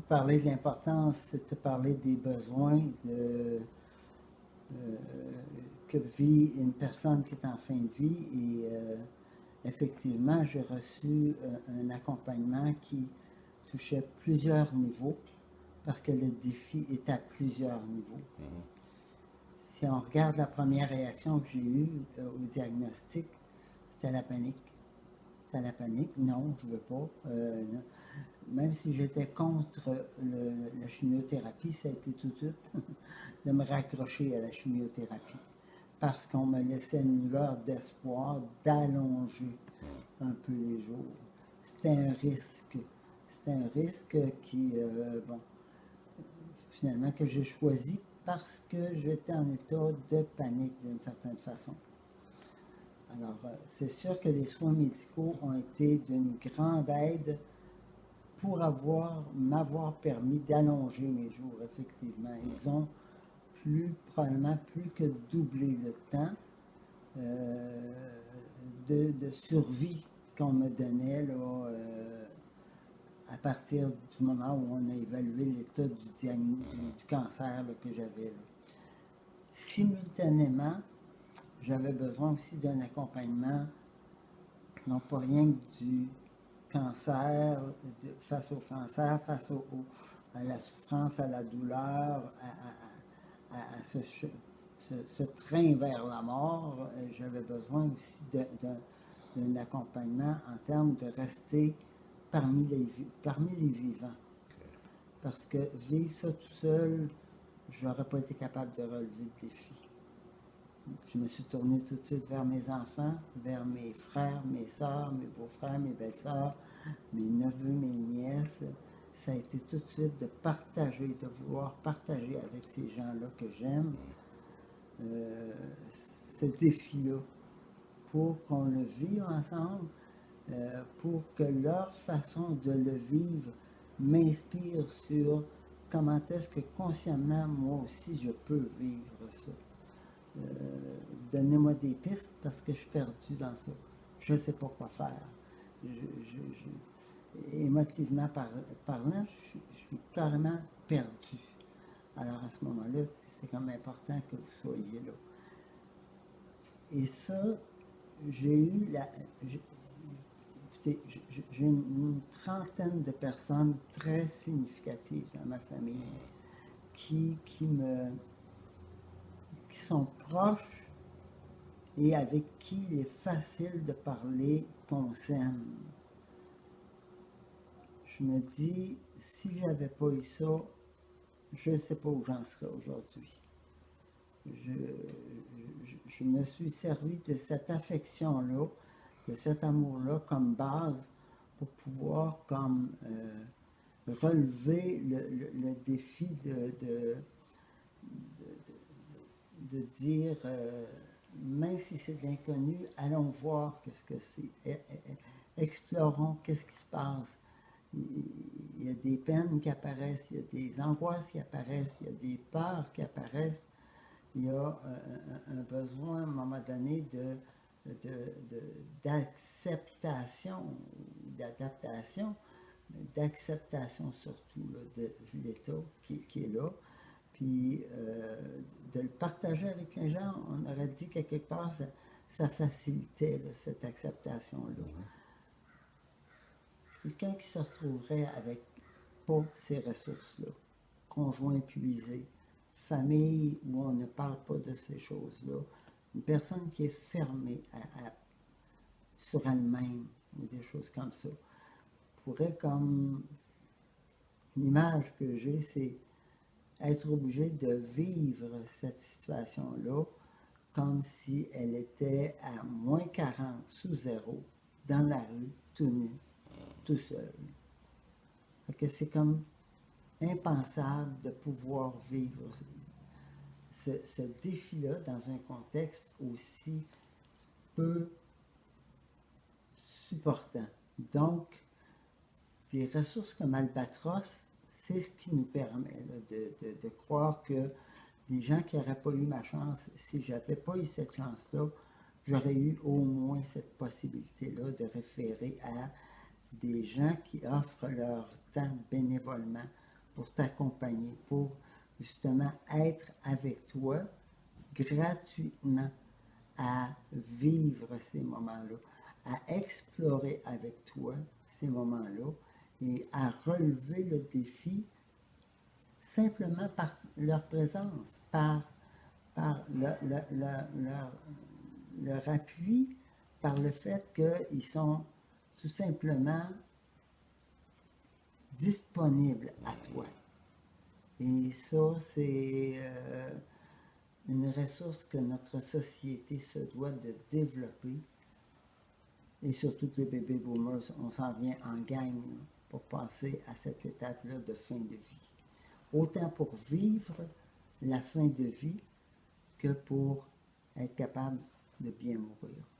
te parler de l'importance, c'est te parler des besoins que vit une personne qui est en fin de vie. Et effectivement, j'ai reçu un accompagnement qui touchait plusieurs niveaux parce que le défi est à plusieurs niveaux. Si on regarde la première réaction que j'ai eue au diagnostic, c'était la panique. C'était la panique. Non, je ne veux pas. Même si j'étais contre la chimiothérapie, ça a été tout de suite de me raccrocher à la chimiothérapie. Parce qu'on me laissait une lueur d'espoir d'allonger un peu les jours. C'était un risque. C'était un risque qui, bon, finalement, que j'ai choisi parce que j'étais en état de panique d'une certaine façon. Alors, c'est sûr que les soins médicaux ont été d'une grande aide pour m'avoir permis d'allonger mes jours, effectivement. Ils ont probablement plus que doublé le temps de survie qu'on me donnait là, à partir du moment où on a évalué l'état du cancer là, que j'avais. Là. Simultanément, j'avais besoin aussi d'un accompagnement, non pas rien que du cancer, face au cancer, face à la souffrance, à la douleur, à ce train vers la mort. J'avais besoin aussi d'un accompagnement en termes de rester parmi les vivants. Parce que vivre ça tout seul, je n'aurais pas été capable de relever le défi. Je me suis tourné tout de suite vers mes enfants, vers mes frères, mes soeurs, mes beaux-frères, mes belles-sœurs, mes neveux, mes nièces. Ça a été tout de suite de partager, de vouloir partager avec ces gens-là que j'aime ce défi-là pour qu'on le vive ensemble, pour que leur façon de le vivre m'inspire sur comment est-ce que consciemment, moi aussi, je peux vivre ça. Donnez-moi des pistes parce que je suis perdu dans ça. Je ne sais pas quoi faire. Émotivement parlant, je suis carrément perdu. Alors à ce moment-là, c'est comme important que vous soyez là. Et ça, j'ai eu écoutez, j'ai une trentaine de personnes très significatives dans ma famille qui sont proches et avec qui il est facile de parler qu'on s'aime. Je me dis, si j'avais pas eu ça, je ne sais pas où j'en serais aujourd'hui. Je me suis servi de cette affection-là, de cet amour-là comme base pour pouvoir comme relever le défi de dire, même si c'est de l'inconnu, allons voir qu'est-ce que c'est. Explorons qu'est-ce qui se passe. Il y a des peines qui apparaissent, il y a des angoisses qui apparaissent, il y a des peurs qui apparaissent. Il y a un besoin à un moment donné d'acceptation, d'adaptation, d'acceptation surtout là, de l'état qui est là. Puis de le partager avec les gens, on aurait dit que quelque part, ça facilitait là, cette acceptation-là. Quelqu'un qui se retrouverait avec pas ces ressources-là, conjoint épuisé, famille où on ne parle pas de ces choses-là, une personne qui est fermée sur elle-même, ou des choses comme ça, pourrait comme l'image que j'ai, c'est être obligé de vivre cette situation-là comme si elle était à moins 40 sous zéro, dans la rue, tout nu, tout seul. Fait que c'est comme impensable de pouvoir vivre ce défi-là dans un contexte aussi peu supportant. Donc, des ressources comme Albatros, c'est ce qui nous permet là, de croire que des gens qui n'auraient pas eu ma chance, si je n'avais pas eu cette chance-là, j'aurais eu au moins cette possibilité-là de référer à des gens qui offrent leur temps bénévolement pour t'accompagner, pour justement être avec toi gratuitement, à vivre ces moments-là, à explorer avec toi ces moments-là et à relever le défi simplement par leur présence, par leur appui, par le fait qu'ils sont tout simplement disponibles à toi. Et ça, c'est une ressource que notre société se doit de développer. Et surtout que les bébés boomers, on s'en vient en gang pour passer à cette étape-là de fin de vie. Autant pour vivre la fin de vie que pour être capable de bien mourir.